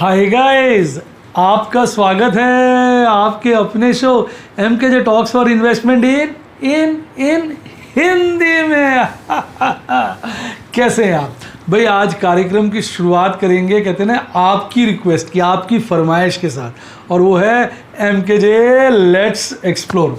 Hi guys, आपका स्वागत है आपके अपने show MKJ talks for investment इन हिंदी में। कैसे हैं आप भाई? आज कार्यक्रम की शुरुआत करेंगे, कहते हैं ना, आपकी रिक्वेस्ट की, आपकी फरमाइश के साथ, और वो है MKJ लेट्स एक्सप्लोर।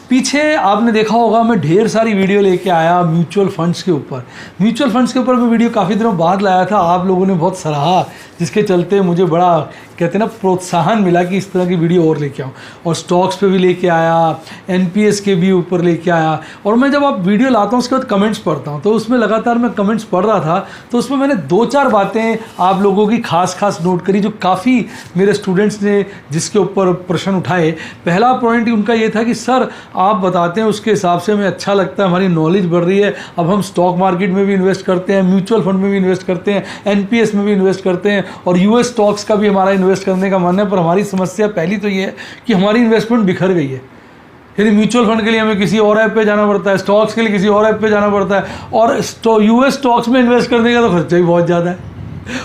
पीछे आपने देखा होगा मैं ढेर सारी वीडियो लेके आया म्यूचुअल फंड्स के ऊपर। म्यूचुअल फंड्स के ऊपर मैं वीडियो काफ़ी दिनों बाद लाया था, आप लोगों ने बहुत सराहा, जिसके चलते मुझे बड़ा, कहते हैं ना, प्रोत्साहन मिला कि इस तरह की वीडियो और लेके आऊँ। और स्टॉक्स पे भी लेके आया, NPS के भी ऊपर लेके आया। और मैं जब आप वीडियो लाता हूँ उसके बाद कमेंट्स पढ़ता हूँ, तो उसमें लगातार मैं कमेंट्स पढ़ रहा था, तो उसमें मैंने 2-4 बातें आप लोगों की खास नोट करी, जो काफ़ी मेरे स्टूडेंट्स ने जिसके ऊपर प्रश्न उठाए। पहला पॉइंट उनका ये था कि सर आप बताते हैं उसके हिसाब से हमें अच्छा लगता है, हमारी नॉलेज बढ़ रही है, अब हम स्टॉक मार्केट में भी इन्वेस्ट करते हैं, म्यूचुअल फंड में भी इन्वेस्ट करते हैं, NPS में भी इन्वेस्ट करते हैं, और US स्टॉक्स का भी हमारा इन्वेस्ट करने का मन है। पर हमारी समस्या पहली तो ये है कि हमारी इन्वेस्टमेंट बिखर गई है। यदि म्यूचुअल फंड के लिए हमें किसी और ऐप पे जाना पड़ता है, स्टॉक्स के लिए किसी और ऐप पे जाना पड़ता है, और US स्टॉक्स में इन्वेस्ट करने का तो खर्चा ही बहुत ज़्यादा है,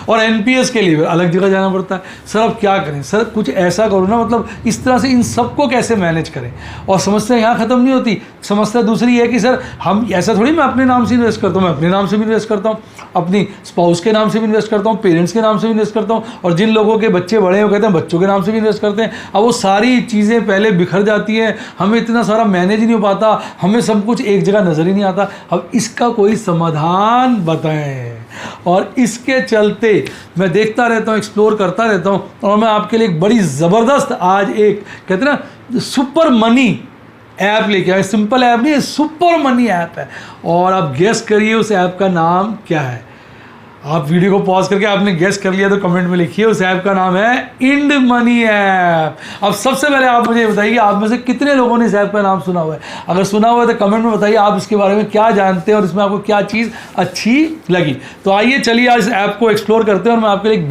और NPS के लिए अलग जगह जाना पड़ता है। सर अब क्या करें? सर कुछ ऐसा करो ना, मतलब इस तरह से इन सबको कैसे मैनेज करें? और समस्या यहाँ ख़त्म नहीं होती। समस्या दूसरी है कि सर हम ऐसा थोड़ी, मैं अपने नाम से इन्वेस्ट करता हूँ, मैं अपने नाम से भी इन्वेस्ट करता हूँ, अपनी स्पाउस के नाम से भी इन्वेस्ट करता हूँ, पेरेंट्स के नाम से भी इन्वेस्ट करता हूँ, और जिन लोगों के बच्चे बड़े हैं वो कहते हैं बच्चों के नाम से भी इन्वेस्ट करते हैं। अब वो सारी चीज़ें पहले बिखर जाती हैं, हमें इतना सारा मैनेज नहीं हो पाता, हमें सब कुछ एक जगह नज़र ही नहीं आता। अब इसका कोई समाधान बताएं। और इसके चलते मैं देखता रहता हूँ, एक्सप्लोर करता रहता हूँ, और मैं आपके लिए एक बड़ी ज़बरदस्त आज एक, कहते हैं ना, सुपर मनी ऐप लेके आए। सिंपल ऐप नहीं है, सुपर मनी ऐप है। और आप गेस करिए उस ऐप का नाम क्या है। आप वीडियो को पॉज करके आपने गेस कर लिया तो कमेंट में लिखिए। उस ऐप का नाम है इंड मनी ऐप। अब सबसे पहले आप मुझे बताइए, आप में से कितने लोगों ने इस ऐप का नाम सुना हुआ है? अगर सुना हुआ है तो कमेंट में बताइए आप इसके बारे में क्या जानते हैं और इसमें आपको क्या चीज़ अच्छी लगी। तो आइए चलिए आज इस ऐप को एक्सप्लोर करते हैं, और मैं आपके लिए एक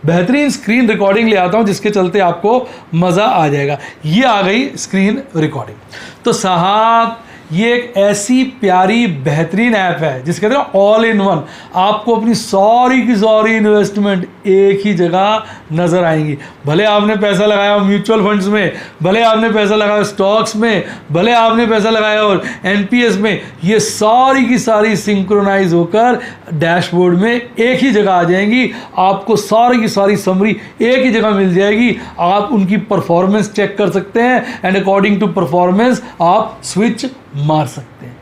बेहतरीन स्क्रीन रिकॉर्डिंग ले आता हूं, जिसके चलते आपको मज़ा आ जाएगा। ये आ गई स्क्रीन रिकॉर्डिंग। तो साहब ये एक ऐसी प्यारी बेहतरीन ऐप है जिसके कहते हैं ऑल इन वन। आपको अपनी सारी की सारी इन्वेस्टमेंट एक ही जगह नज़र आएंगी। भले आपने पैसा लगाया हो म्यूचुअल फंड्स में, भले आपने पैसा लगाया स्टॉक्स में, भले आपने पैसा लगाया और NPS में, ये सारी की सारी सिंक्रोनाइज होकर डैशबोर्ड में एक ही जगह आ जाएंगी। आपको सारी की सारी समरी एक ही जगह मिल जाएगी। आप उनकी परफॉर्मेंस चेक कर सकते हैं, एंड अकॉर्डिंग टू परफॉर्मेंस आप स्विच मार सकते हैं।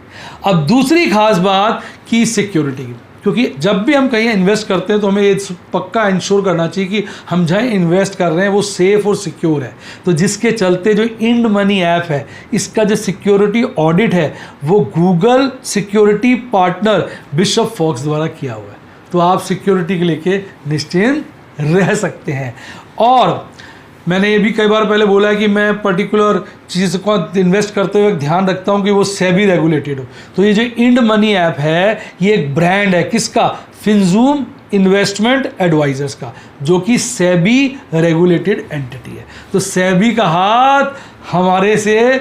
अब दूसरी खास बात की सिक्योरिटी की, क्योंकि जब भी हम कहीं इन्वेस्ट करते हैं तो हमें ये पक्का इंश्योर करना चाहिए कि हम जहाँ इन्वेस्ट कर रहे हैं वो सेफ़ और सिक्योर है। तो जिसके चलते जो इंड मनी ऐप है, इसका जो सिक्योरिटी ऑडिट है वो Google security partner Bishop Fox द्वारा किया हुआ है। तो आप सिक्योरिटी के लेके निश्चिंत रह सकते हैं। और मैंने ये भी कई बार पहले बोला है कि मैं पर्टिकुलर चीज़ को इन्वेस्ट करते हुए ध्यान रखता हूँ कि वो सेबी रेगुलेटेड हो। तो ये जो इंड मनी ऐप है, ये एक ब्रांड है किसका? फिनजूम इन्वेस्टमेंट एडवाइजर्स का, जो कि सेबी रेगुलेटेड एंटिटी है। तो सेबी का हाथ हमारे से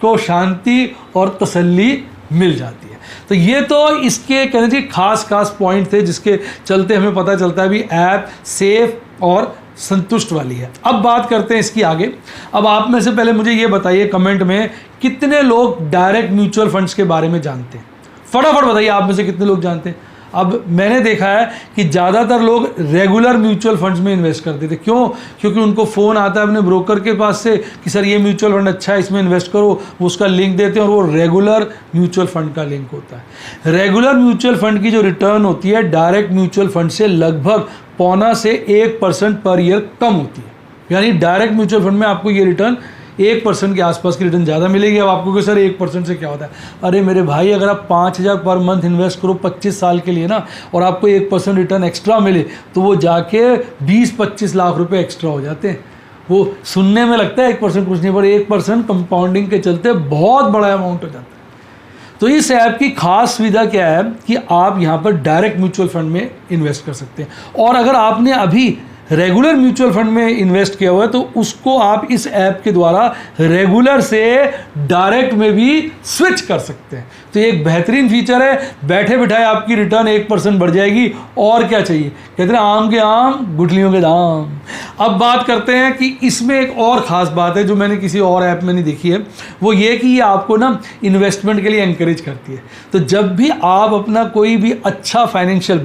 को शांति और तसल्ली मिल जाती है। तो ये तो इसके कहने चाहिए खास पॉइंट थे जिसके चलते हमें पता चलता है भी ऐप सेफ और संतुष्ट वाली है। अब बात करते हैं इसकी आगे। अब आप में से पहले मुझे ये बताइए कमेंट में, कितने लोग डायरेक्ट म्यूचुअल फंड्स के बारे में जानते हैं? फटाफट बताइए आप में से कितने लोग जानते हैं। अब मैंने देखा है कि ज़्यादातर लोग रेगुलर म्यूचुअल फंड्स में इन्वेस्ट करते थे। क्यों? क्योंकि उनको फ़ोन आता है अपने ब्रोकर के पास से कि सर ये म्यूचुअल फंड अच्छा है, इसमें इन्वेस्ट करो, वो उसका लिंक देते हैं और वो रेगुलर म्यूचुअल फंड का लिंक होता है। रेगुलर म्यूचुअल फंड की जो रिटर्न होती है डायरेक्ट म्यूचुअल फंड से लगभग 0.25 से 1% पर ईयर कम होती है। यानी डायरेक्ट म्यूचुअल फंड में आपको ये रिटर्न 1% के आसपास की रिटर्न ज़्यादा मिलेगी। अब आपको कि सर 1% से क्या होता है? अरे मेरे भाई, अगर आप 5,000 पर मंथ इन्वेस्ट करो 25 साल के लिए ना, और आपको 1% रिटर्न एक्स्ट्रा मिले, तो वो जाके 20-25 लाख रुपए एक्स्ट्रा हो जाते हैं। वो सुनने में लगता है 1% कुछ नहीं, पर 1% कंपाउंडिंग के चलते बहुत बड़ा अमाउंट हो जाता है। तो इस ऐप की खास सुविधा क्या है कि आप यहाँ पर डायरेक्ट म्यूचुअल फंड में इन्वेस्ट कर सकते हैं। और अगर आपने अभी रेगुलर म्यूचुअल फंड में इन्वेस्ट किया हुआ है तो उसको आप इस ऐप के द्वारा रेगुलर से डायरेक्ट में भी स्विच कर सकते हैं। तो ये एक बेहतरीन फीचर है, बैठे बिठाए आपकी रिटर्न 1% बढ़ जाएगी, और क्या चाहिए। कहते हैं आम के आम गुठलियों के दाम। अब बात करते हैं कि इसमें एक और ख़ास बात है जो मैंने किसी और ऐप में नहीं देखी है, वो ये कि ये आपको ना इन्वेस्टमेंट के लिए एनकरेज करती है। तो जब भी आप अपना कोई भी अच्छा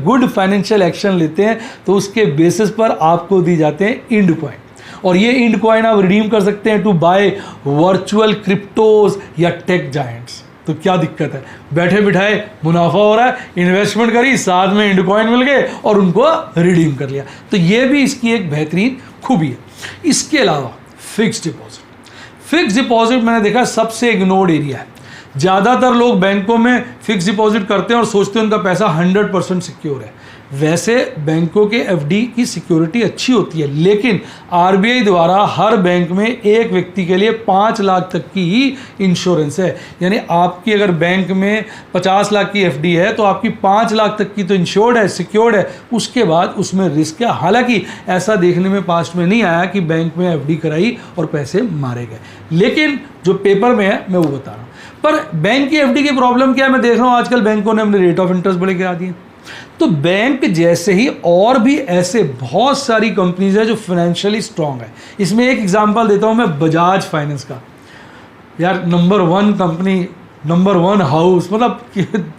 गुड फाइनेंशियल एक्शन लेते हैं तो उसके बेसिस पर आपको दी जाते हैं इंड कॉइन, और ये इंड कॉइन आप रिडीम कर सकते हैं टू बाय वर्चुअल क्रिप्टोज या टेक जायंट्स। तो क्या दिक्कत है, बैठे बिठाए मुनाफा हो रहा है, इन्वेस्टमेंट करी, साथ में इंड कॉइन मिल गए और उनको रिडीम कर लिया। तो ये भी इसकी एक बेहतरीन खूबी है। इसके अलावा फिक्स्ड डिपॉजिट मैंने देखा सबसे इग्नोर्ड एरिया है। ज़्यादातर लोग बैंकों में फिक्स डिपॉजिट करते हैं और सोचते हैं उनका पैसा 100% सिक्योर है। वैसे बैंकों के एफडी की सिक्योरिटी अच्छी होती है, लेकिन आरबीआई द्वारा हर बैंक में एक व्यक्ति के लिए 5 लाख तक की ही इंश्योरेंस है। यानी आपकी अगर बैंक में 50 लाख की एफडी है तो आपकी 5 लाख तक की तो इंश्योर्ड है, सिक्योर्ड है, उसके बाद उसमें रिस्क है। हालांकि ऐसा देखने में पास्ट में नहीं आया कि बैंक में एफडी कराई और पैसे मारे गए, लेकिन जो पेपर में है मैं वो बता रहा हूँ। पर बैंक की एफडी की प्रॉब्लम क्या है, मैं देख रहा हूँ आजकल बैंकों ने अपने रेट ऑफ इंटरेस्ट बड़े गिरा दिए। तो बैंक जैसे ही और भी ऐसे बहुत सारी कंपनीज है जो फाइनेंशियली स्ट्रांग है। इसमें एक एग्जांपल देता हूं मैं, बजाज फाइनेंस का। यार नंबर 1 कंपनी, नंबर 1 हाउस, मतलब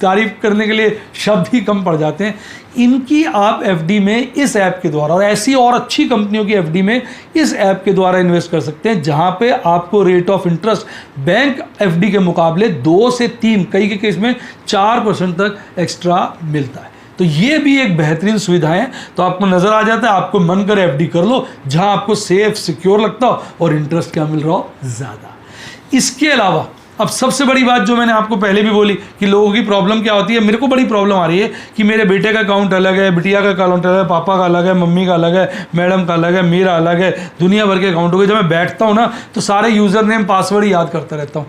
तारीफ करने के लिए शब्द ही कम पड़ जाते हैं। इनकी आप एफडी में इस ऐप के द्वारा, और ऐसी और अच्छी कंपनियों की एफडी में इस ऐप के द्वारा इन्वेस्ट कर सकते हैं, जहां पे आपको rate of interest bank FD के मुकाबले 2 से 3, कई के केस में 4% तक एक्स्ट्रा मिलता है। तो ये भी एक बेहतरीन सुविधा है। तो आपको नज़र आ जाता है, आपको मन करे एफडी कर लो जहां आपको सेफ सिक्योर लगता हो और इंटरेस्ट क्या मिल रहा हो, ज़्यादा। इसके अलावा अब सबसे बड़ी बात जो मैंने आपको पहले भी बोली कि लोगों की प्रॉब्लम क्या होती है, मेरे को बड़ी प्रॉब्लम आ रही है कि मेरे बेटे का अकाउंट अलग है, बिटिया का अकाउंट अलग है, पापा का अलग है, मम्मी का अलग है, मैडम का अलग है, मेरा अलग है, दुनिया भर के अकाउंट हो गए। जब मैं बैठता हूँ ना तो सारे यूज़र नेम पासवर्ड ही याद करता रहता हूँ,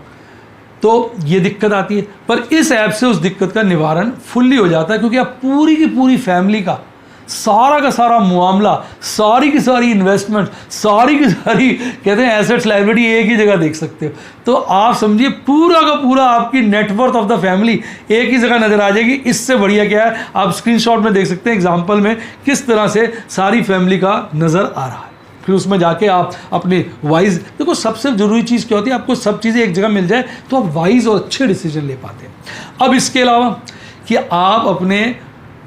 तो ये दिक्कत आती है। पर इस ऐप से उस दिक्कत का निवारण फुल्ली हो जाता है, क्योंकि आप पूरी की पूरी फैमिली का सारा मामला, सारी की सारी इन्वेस्टमेंट, सारी की सारी कहते हैं एसेट्स लायबिलिटी एक ही जगह देख सकते हो। तो आप समझिए पूरा का पूरा आपकी नेटवर्थ ऑफ द फैमिली एक ही जगह नजर आ जाएगी। इससे बढ़िया क्या है, आप स्क्रीनशॉट में देख सकते हैं एग्जाम्पल में किस तरह से सारी फैमिली का नज़र आ रहा है। फिर उसमें जाके आप अपने वाइज, देखो सबसे ज़रूरी चीज़ क्या होती है, आपको सब चीज़ें एक जगह मिल जाए तो आप वाइज और अच्छे डिसीजन ले पाते हैं। अब इसके अलावा कि आप अपने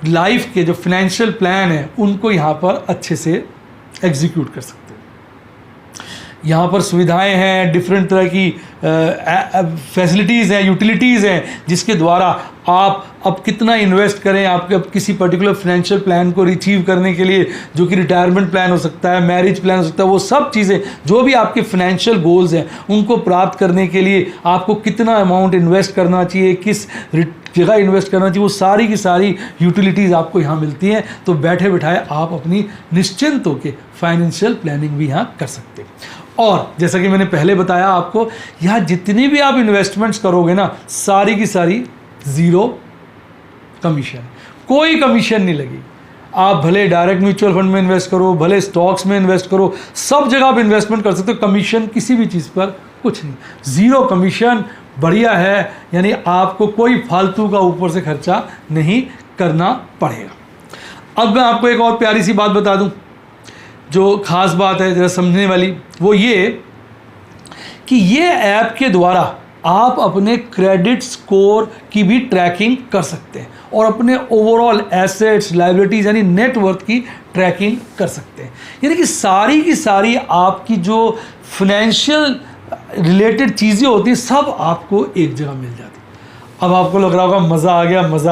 लाइफ के जो फाइनेंशियल प्लान है उनको यहाँ पर अच्छे से एग्जीक्यूट कर सकते हैं। यहाँ पर सुविधाएं हैं, डिफरेंट तरह की फैसिलिटीज़ हैं, यूटिलिटीज़ हैं, जिसके द्वारा आप अब कितना इन्वेस्ट करें, आपके अब किसी पर्टिकुलर फाइनेंशियल प्लान को अचीव करने के लिए, जो कि रिटायरमेंट प्लान हो सकता है, मैरिज प्लान हो सकता है, वो सब चीज़ें जो भी आपके फाइनेंशियल गोल्स हैं उनको प्राप्त करने के लिए आपको कितना अमाउंट इन्वेस्ट करना चाहिए, किस जगह इन्वेस्ट करना चाहिए, वो सारी की सारी यूटिलिटीज़ आपको यहाँ मिलती हैं। तो बैठे बिठाए आप अपनी निश्चिंत होकर फाइनेंशियल प्लानिंग भी यहाँ कर सकते हैं। और जैसा कि मैंने पहले बताया आपको, यहाँ जितनी भी आप इन्वेस्टमेंट्स करोगे ना, सारी की सारी 0 कमीशन, कोई कमीशन नहीं लगी। आप भले डायरेक्ट म्यूचुअल फंड में इन्वेस्ट करो, भले स्टॉक्स में इन्वेस्ट करो, सब जगह आप इन्वेस्टमेंट कर सकते हो। कमीशन किसी भी चीज़ पर कुछ नहीं, 0 कमीशन, बढ़िया है। यानी आपको कोई फालतू का ऊपर से खर्चा नहीं करना पड़ेगा। अब मैं आपको एक और प्यारी सी बात बता दूं, जो ख़ास बात है ज़रा समझने वाली, वो ये कि ये ऐप के द्वारा आप अपने क्रेडिट स्कोर की भी ट्रैकिंग कर सकते हैं और अपने ओवरऑल एसेट्स, लायबिलिटीज़ यानी नेटवर्थ की ट्रैकिंग कर सकते हैं। यानी कि सारी की सारी आपकी जो फाइनेंशियल रिलेटेड चीज़ें होती हैं सब आपको एक जगह मिल जाती। अब आपको लग रहा होगा मज़ा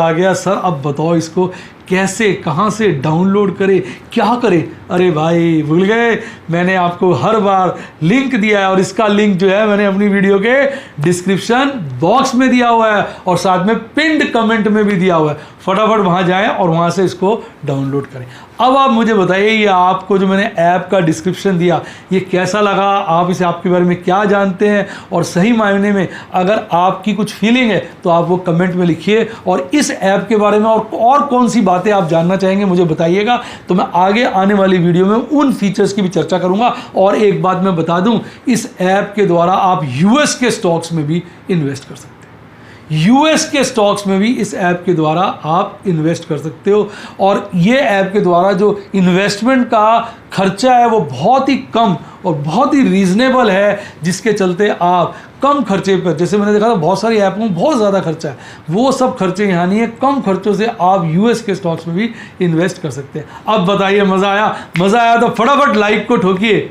आ गया सर, अब बताओ इसको कैसे, कहाँ से डाउनलोड करें, क्या करें। अरे भाई भूल गए, मैंने आपको हर बार लिंक दिया है और इसका लिंक जो है मैंने अपनी वीडियो के डिस्क्रिप्शन बॉक्स में दिया हुआ है और साथ में पिन्ड कमेंट में भी दिया हुआ है। फटाफट वहाँ जाएं और वहाँ से इसको डाउनलोड करें। अब आप मुझे बताइए, ये आपको जो मैंने ऐप का डिस्क्रिप्शन दिया ये कैसा लगा, आप इसे आपके बारे में क्या जानते हैं, और सही मायने में अगर आपकी कुछ फीलिंग है तो आप वो कमेंट में लिखिए। और इस ऐप के बारे में और कौन सी बातें आप जानना चाहेंगे मुझे बताइएगा, तो मैं आगे आने वाली वीडियो में उन फीचर्स की भी चर्चा करूंगा। और एक बात मैं बता दूं, इस ऐप के द्वारा आप यूएस के स्टॉक्स में भी इन्वेस्ट कर सकते हैं। यूएस के स्टॉक्स में भी इस ऐप के द्वारा आप इन्वेस्ट कर सकते हो। और ये ऐप के द्वारा जो इन्वेस्टमेंट का खर्चा है वो बहुत ही कम और बहुत ही रीजनेबल है, जिसके चलते आप कम खर्चे पर, जैसे मैंने देखा था बहुत सारी ऐपों में बहुत ज़्यादा खर्चा है, वो सब खर्चे यहाँ नहीं है। कम खर्चों से आप यूएस के स्टॉक्स में भी इन्वेस्ट कर सकते हैं। अब बताइए, मज़ा आया? मज़ा आया तो फटाफट लाइक को ठोकिए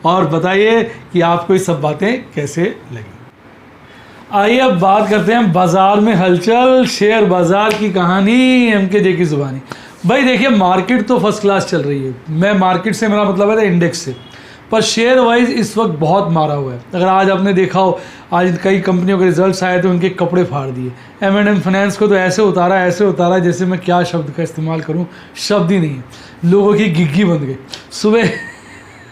और बताइए कि आपको ये सब बातें कैसे लगी। आइए अब बात करते हैं बाजार में हलचल, शेयर बाजार की कहानी एमकेजे की जुबानी। भाई देखिए, मार्केट तो फर्स्ट क्लास चल रही है। मैं मार्केट से, मेरा मतलब है इंडेक्स से, पर शेयर वाइज इस वक्त बहुत मारा हुआ है। अगर आज आपने देखा हो, आज कई कंपनियों के रिजल्ट्स आए तो उनके कपड़े फाड़ दिए। M&M फाइनेंस को तो ऐसे उतारा जैसे मैं क्या शब्द का इस्तेमाल करूं, शब्द ही नहीं है। लोगों की घिग्गी बन गई। सुबह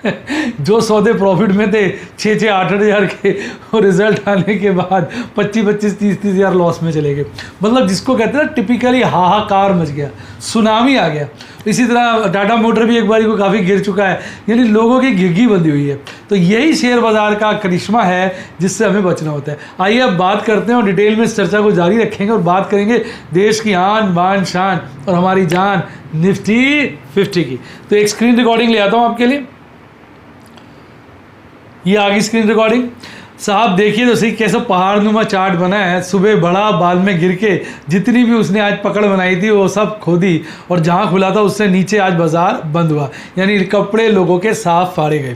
जो सौदे प्रॉफिट में थे 6-6, 8-8 हज़ार के, और रिजल्ट आने के बाद 25-25, 30-30 हज़ार लॉस में चले गए। मतलब जिसको कहते हैं ना, टिपिकली हाहाकार मच गया, सुनामी आ गया। इसी तरह टाटा मोटर भी एक बारी को काफ़ी गिर चुका है। यानी लोगों की घिग्गी बंधी हुई है। तो यही शेयर बाजार का करिश्मा है जिससे हमें बचना होता है। आइए अब बात करते हैं और डिटेल में इस चर्चा को जारी रखेंगे और बात करेंगे देश की आन बान शान और हमारी जान निफ्टी 50 की। तो एक स्क्रीन रिकॉर्डिंग ले आता हूँ आपके लिए। ये आगे स्क्रीन रिकॉर्डिंग साहब देखिए तो सही कैसा पहाड़नुमा चार्ट बना है। सुबह बड़ा, बाद में गिर के जितनी भी उसने आज पकड़ बनाई थी वो सब खो दी, और जहां खुला था उससे नीचे आज बाजार बंद हुआ। यानी कपड़े लोगों के साफ फाड़े गए।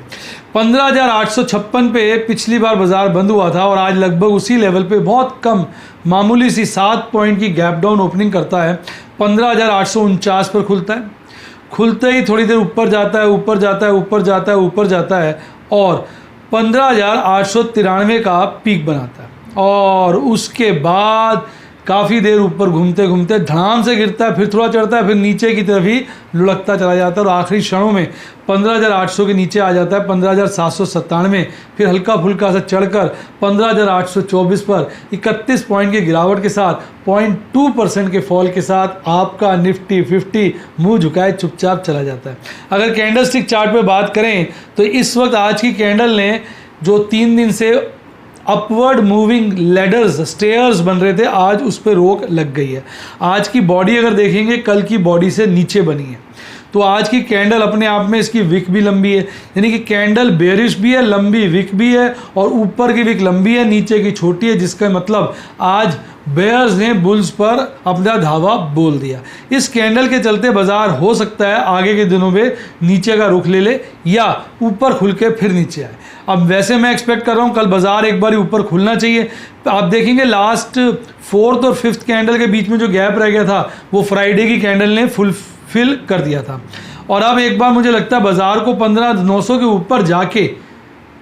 15,856 पे पिछली बार बाजार बंद हुआ था और आज लगभग उसी लेवल पे बहुत कम मामूली सी 7 पॉइंट की गैप डाउन ओपनिंग करता है। 15,849 पर खुलता है। खुलते ही थोड़ी देर ऊपर जाता है, ऊपर जाता है, ऊपर जाता है, ऊपर जाता है और 15,893 का पीक बनाता है। और उसके बाद काफ़ी देर ऊपर घूमते घूमते धड़ाम से गिरता है, फिर थोड़ा चढ़ता है, फिर नीचे की तरफ ही लुढ़कता चला जाता है और आखिरी क्षणों में 15,800 के नीचे आ जाता है। 15,797, फिर हल्का फुल्का सा चढ़कर 15,824 पर 31 पॉइंट की गिरावट के साथ 0.2% के फॉल के साथ आपका निफ्टी 50 मुंह झुकाए चुपचाप चला जाता है। अगर कैंडलस्टिक चार्ट पे बात करें तो इस वक्त आज की कैंडल ने जो 3 दिन से अपवर्ड मूविंग लेडर्स, स्टेयर्स बन रहे थे, आज उस पर रोक लग गई है। आज की बॉडी अगर देखेंगे कल की बॉडी से नीचे बनी है। तो आज की कैंडल अपने आप में, इसकी विक भी लंबी है, यानी कि कैंडल बेरिश भी है, लंबी विक भी है, और ऊपर की विक लंबी है, नीचे की छोटी है, जिसका मतलब आज बेयर्स ने बुल्स पर अपना धावा बोल दिया। इस कैंडल के चलते बाजार हो सकता है आगे के दिनों में नीचे का रुख ले ले या ऊपर खुल के फिर नीचे आए। अब वैसे मैं एक्सपेक्ट कर रहा हूँ कल बाजार एक बार ऊपर खुलना चाहिए। आप देखेंगे लास्ट 4th और 5th कैंडल के बीच में जो गैप रह गया था वो फ्राइडे की कैंडल ने फुलफिल कर दिया था। और अब एक बार मुझे लगता है बाजार को 15,900 के ऊपर जाके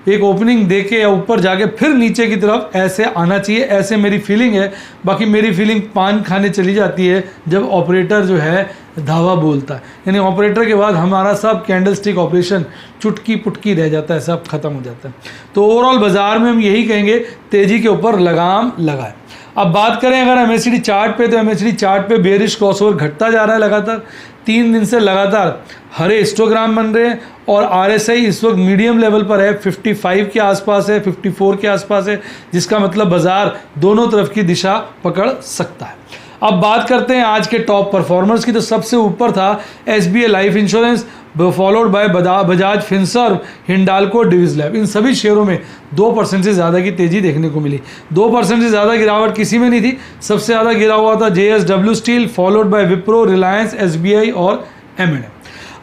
एक ओपनिंग देके या ऊपर जाके फिर नीचे की तरफ ऐसे आना चाहिए, ऐसे मेरी फीलिंग है। बाकी मेरी फीलिंग पान खाने चली जाती है जब ऑपरेटर जो है धावा बोलता है, यानी ऑपरेटर के बाद हमारा सब कैंडलस्टिक ऑपरेशन चुटकी पुटकी रह जाता है, सब खत्म हो जाता है। तो ओवरऑल बाजार में हम यही कहेंगे तेजी के ऊपर लगाम लगाए। अब बात करें अगर एमएससीडी चार्ट पे, तो एमएससीडी चार्ट पे बेरिश क्रॉसओवर घटता जा रहा है लगातार। 3 दिन से लगातार हरे हिस्टोग्राम बन रहे हैं और आरएसआई इस वक्त मीडियम लेवल पर है, 55 के आसपास है, 54 के आसपास है, जिसका मतलब बाजार दोनों तरफ की दिशा पकड़ सकता है। अब बात करते हैं आज के टॉप परफॉर्मर्स की। तो सबसे ऊपर था SBI life insurance, followed by Bajaj Finserv, Hindalco, Divi's lab. इन सभी शेयरों में 2% से ज़्यादा की तेज़ी देखने को मिली। 2% से ज़्यादा गिरावट किसी में नहीं थी। सबसे ज़्यादा गिरा हुआ था JSW steel, followed by Wipro, Reliance, SBI और M&M।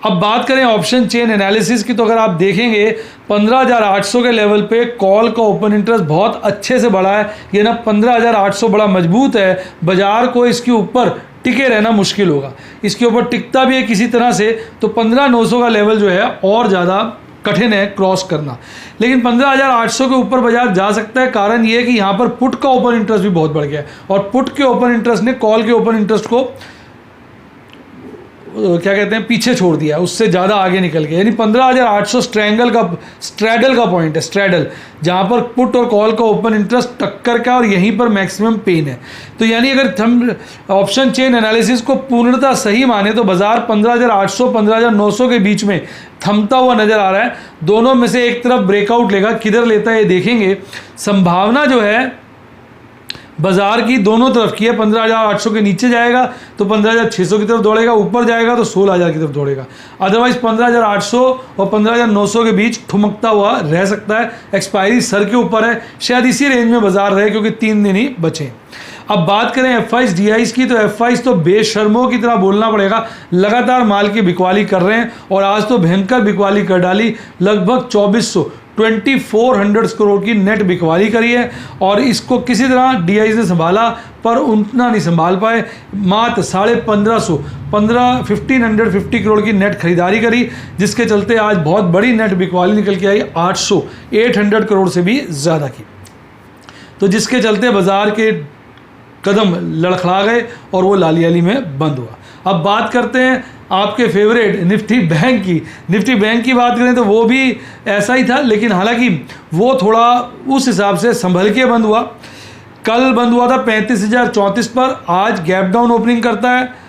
अब बात करें ऑप्शन चेन एनालिसिस की, तो अगर आप देखेंगे 15,800 के लेवल पे कॉल का ओपन इंटरेस्ट बहुत अच्छे से बढ़ा है। ये ना 15,800 बड़ा मजबूत है, बाजार को इसके ऊपर टिके रहना मुश्किल होगा। इसके ऊपर टिकता भी है किसी तरह से तो 15,900 का लेवल जो है और ज़्यादा कठिन है क्रॉस करना। लेकिन 15,800 के ऊपर बाजार जा सकता है। कारण ये है कि यहाँ पर पुट का ओपन इंटरेस्ट भी बहुत बढ़ गया है और पुट के ओपन इंटरेस्ट ने कॉल के ओपन इंटरेस्ट को क्या कहते हैं पीछे छोड़ दिया, उससे ज़्यादा आगे निकल गया, यानी 15,800 स्ट्रैडल का पॉइंट है, स्ट्रैडल, जहाँ पर पुट और कॉल का ओपन इंटरेस्ट टक्कर का और यहीं पर मैक्सिमम पेन है। तो यानी अगर हम ऑप्शन चेन एनालिसिस को पूर्णतः सही माने तो बाजार 15,800 15,900 के बीच में थमता हुआ नजर आ रहा है। दोनों में से एक तरफ ब्रेकआउट लेगा, किधर लेता है ये देखेंगे। संभावना जो है बाजार की दोनों तरफ की है, 15,800 के नीचे जाएगा तो 15,600 की तरफ दौड़ेगा, ऊपर जाएगा तो 16,000 की तरफ दौड़ेगा। अदरवाइज 15,800 और 15,900 के बीच ठुमकता हुआ रह सकता है। एक्सपायरी सर के ऊपर है, शायद इसी रेंज में बाजार रहे क्योंकि 3 दिन ही बचे। अब बात करें FIs DIs की, तो FIs तो बेशर्मों की तरह बोलना पड़ेगा, लगातार माल की बिकवाली कर रहे हैं और आज तो भयंकर बिकवाली कर डाली। लगभग 2400 करोड़ की नेट बिकवाली करी है और इसको किसी तरह DIs ने संभाला पर उतना नहीं संभाल पाए। मात्र 1550 करोड़ की नेट खरीदारी करी, जिसके चलते आज बहुत बड़ी नेट बिकवाली निकल के आई, 800 करोड़ से भी ज़्यादा की। तो जिसके चलते बाजार के कदम लड़खड़ा गए और वो लालियाली में बंद हुआ। अब बात करते हैं आपके फेवरेट निफ्टी बैंक की। निफ्टी बैंक की बात करें तो वो भी ऐसा ही था, लेकिन हालांकि वो थोड़ा उस हिसाब से संभल के बंद हुआ। कल बंद हुआ था 35,034 पर, आज गैप डाउन ओपनिंग करता है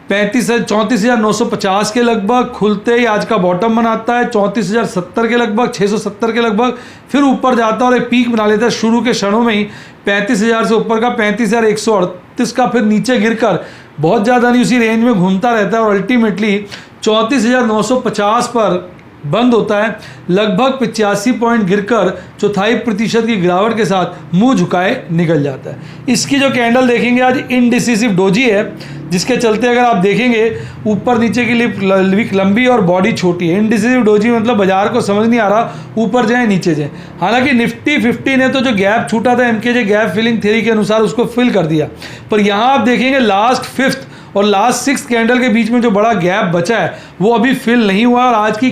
34,950 के लगभग, खुलते ही आज का बॉटम बनाता है 34,070 के लगभग, 670 के लगभग, फिर ऊपर जाता है और एक पीक बना लेता है शुरू के क्षणों में ही 35,000 से ऊपर का 35,138 का, फिर नीचे गिरकर बहुत ज़्यादा नहीं उसी रेंज में घूमता रहता है और अल्टीमेटली 34,950 पर बंद होता है। लगभग 85 पॉइंट गिरकर 0.25% की गिरावट के साथ मुंह झुकाए निकल जाता है। इसकी जो कैंडल देखेंगे आज इनडिसिसिव डोजी है, जिसके चलते अगर आप देखेंगे ऊपर नीचे की लिप लंबी और बॉडी छोटी है। इनडिसिसिव डोजी मतलब बाजार को समझ नहीं आ रहा ऊपर जाए नीचे जाए। हालांकि निफ्टी 50 ने तो जो गैप छूटा था MKJ गैप फिलिंग थ्योरी के अनुसार उसको फिल कर दिया, पर यहाँ आप देखेंगे लास्ट 5th और लास्ट 6 कैंडल के बीच में जो बड़ा गैप बचा है वो अभी फिल नहीं हुआ और आज की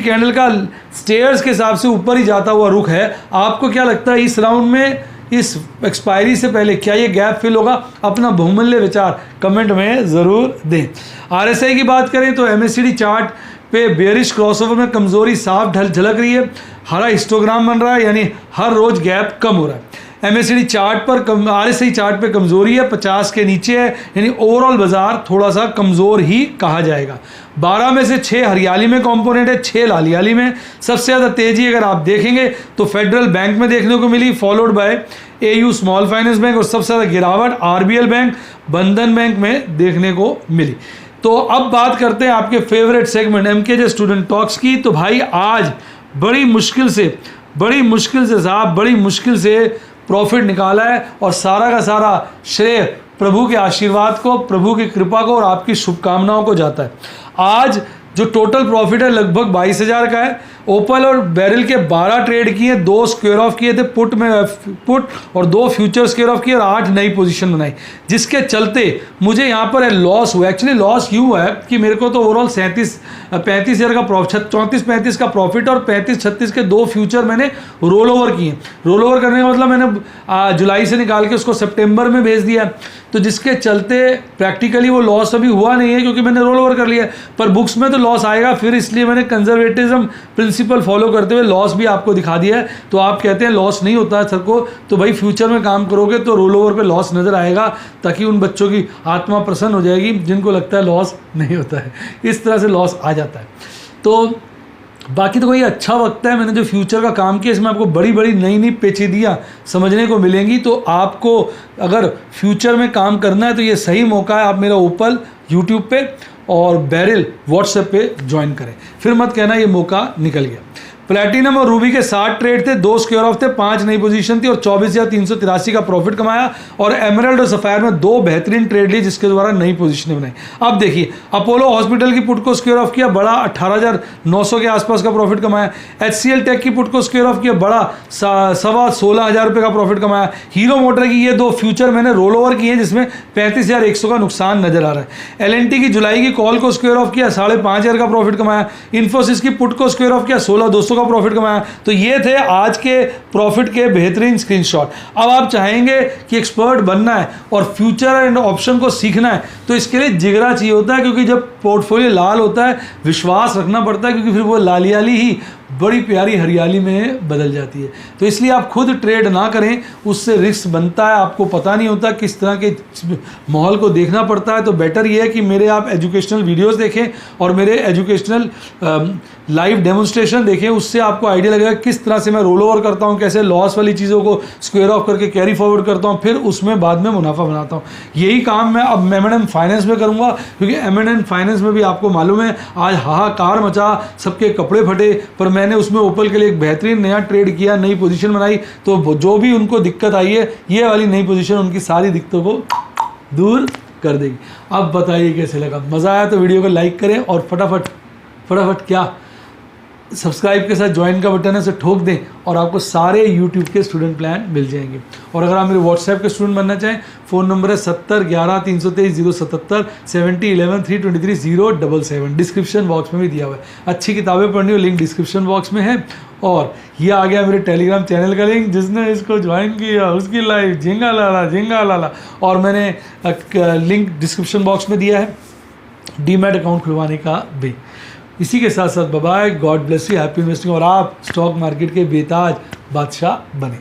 कैंडल का स्टेयर्स के हिसाब से ऊपर ही जाता हुआ रुख है। आपको क्या लगता है इस राउंड में, इस एक्सपायरी से पहले क्या ये गैप फिल होगा? अपना बहुमूल्य विचार कमेंट में ज़रूर दें। RSI की बात करें तो MACD चार्ट पे बेयरिश क्रॉसओवर में कमजोरी साफ झलक रही है, हरा हिस्टोग्राम बन रहा है, यानी हर रोज गैप कम हो रहा है। MACD चार्ट पर RSI चार्ट पे कमजोरी है, 50 के नीचे है, यानी ओवरऑल बाजार थोड़ा सा कमजोर ही कहा जाएगा। 12 में से 6 हरियाली में कंपोनेंट है, 6 लालियाली में। सबसे ज़्यादा तेजी अगर आप देखेंगे तो फेडरल बैंक में देखने को मिली, followed by AU small finance bank, और सबसे ज़्यादा गिरावट RBL बैंक, बंधन बैंक में देखने को मिली। तो अब बात करते हैं आपके favourite segment MKJ student talks की। तो भाई आज बड़ी मुश्किल से प्रॉफिट निकाला है और सारा का सारा श्रेय प्रभु के आशीर्वाद को, प्रभु की कृपा को और आपकी शुभकामनाओं को जाता है। आज जो टोटल प्रॉफिट है लगभग 22,000 का है। ओपल और बैरल के 12 ट्रेड किए, 2 स्क्वायर ऑफ किए थे पुट और 2 फ्यूचर स्क्वायर ऑफ किए और 8 नई पोजीशन बनाई, जिसके चलते मुझे यहाँ पर लॉस हुआ। एक्चुअली लॉस यूँ हुआ है कि मेरे को तो ओवरऑल 35,000 का प्रॉफिट, 34-35 का प्रॉफिट और 35-36 के 2 फ्यूचर मैंने रोल ओवर किए। रोल ओवर करने का मतलब मैंने जुलाई से निकाल के उसको सितंबर में भेज दिया, तो जिसके चलते प्रैक्टिकली वो लॉस अभी हुआ नहीं है क्योंकि मैंने रोल ओवर कर लिया, पर बुक्स में तो लॉस आएगा फिर, इसलिए मैंने कंजर्वेटिज्म प्रिंसिपल फॉलो करते हुए लॉस भी आपको दिखा दिया है। तो आप कहते हैं लॉस नहीं होता है सर को, तो भाई फ्यूचर में काम करोगे तो रोल ओवर पे लॉस नज़र आएगा, ताकि उन बच्चों की आत्मा प्रसन्न हो जाएगी जिनको लगता है लॉस नहीं होता है। इस तरह से लॉस आ जाता है। तो बाकी तो कोई अच्छा वक्त है, मैंने जो फ्यूचर का काम किया इसमें आपको बड़ी बड़ी नई पेचीदियाँ समझने को मिलेंगी। तो आपको अगर फ्यूचर में काम करना है तो ये सही मौका है, आप मेरा ओपल यूट्यूब पे और बैरल व्हाट्सएप पे ज्वाइन करें, फिर मत कहना ये मौका निकल गया। प्लैटिनम और रूबी के 60 ट्रेड थे, 2 स्क्वायर ऑफ थे, 5 नई पोजीशन थी और 24,383 का प्रॉफिट कमाया। और एमराल्ड और सफायर में 2 बेहतरीन ट्रेड ली जिसके द्वारा नई पोजीशनें बनाई। अब देखिए अपोलो हॉस्पिटल की पुट को स्क्वायर ऑफ किया, बड़ा 18,900 के आसपास का प्रॉफिट कमाया। HCL टेक की पुट को स्क्वायर ऑफ किया, बड़ा 16,500 रुपये का प्रॉफिट कमाया। हीरो मोटर की ये 2 फ्यूचर मैंने रोल ओवर किए जिसमें 35,100 का नुकसान नजर आ रहा है। LNT की जुलाई की कॉल को स्क्वायर ऑफ किया, 5,500 का प्रॉफिट कमाया। इन्फोसिस की पुट को स्क्वायर ऑफ किया, 16,200 का प्रॉफिट कमाया। तो ये थे आज के प्रॉफिट के बेहतरीन स्क्रीनशॉट। अब आप चाहेंगे कि एक्सपर्ट बनना है और फ्यूचर एंड ऑप्शन को सीखना है, तो इसके लिए जिगरा चाहिए होता है, क्योंकि जब पोर्टफोलियो लाल होता है विश्वास रखना पड़ता है, क्योंकि फिर वो लालियाली ही बड़ी प्यारी हरियाली में बदल जाती है। तो इसलिए आप खुद ट्रेड ना करें, उससे रिस्क बनता है, आपको पता नहीं होता किस तरह के माहौल को देखना पड़ता है। तो बेटर ये है कि मेरे आप एजुकेशनल वीडियोस देखें और मेरे एजुकेशनल लाइव डेमोन्स्ट्रेशन देखें, उससे आपको आइडिया लगेगा किस तरह से मैं रोल ओवर करता हूँ, कैसे लॉस वाली चीज़ों को स्क्वायर ऑफ करके कैरी फॉरवर्ड करता हूँ, फिर उसमें बाद में मुनाफा बनाता हूँ। यही काम मैं अब M&M फाइनेंस में करूँगा, क्योंकि M&M फाइनेंस में भी आपको मालूम है आज हाहाकार मचा, सबके कपड़े फटे, पर मैंने उसमें ओपल के लिए एक बेहतरीन नया ट्रेड किया, नई पोजीशन बनाई। तो जो भी उनको दिक्कत आई है, ये वाली नई पोजीशन उनकी सारी दिक्कतों को दूर कर देगी। अब बताइए कैसे लगा, मज़ा आया तो वीडियो को लाइक करें और फटाफट क्या सब्सक्राइब के साथ ज्वाइन का बटन है उसे ठोक दें और आपको सारे यूट्यूब के स्टूडेंट प्लान मिल जाएंगे। और अगर आप मेरे व्हाट्सएप के स्टूडेंट बनना चाहें, फ़ोन नंबर है 70 11 323 077 70 11 323 077, डिस्क्रिप्शन बॉक्स में भी दिया हुआ है। अच्छी किताबें पढ़नी हो, लिंक डिस्क्रिप्शन बॉक्स में है। और ये आ गया मेरे टेलीग्राम चैनल का लिंक, जिसने इसको ज्वाइन किया उसकी लाइफ झिंगा लाला। और मैंने लिंक डिस्क्रिप्शन बॉक्स में दिया है डीमैट अकाउंट खुलवाने का भी। इसी के साथ साथ bye bye, God bless you, happy investing, और आप स्टॉक मार्केट के बेताज बादशाह बने।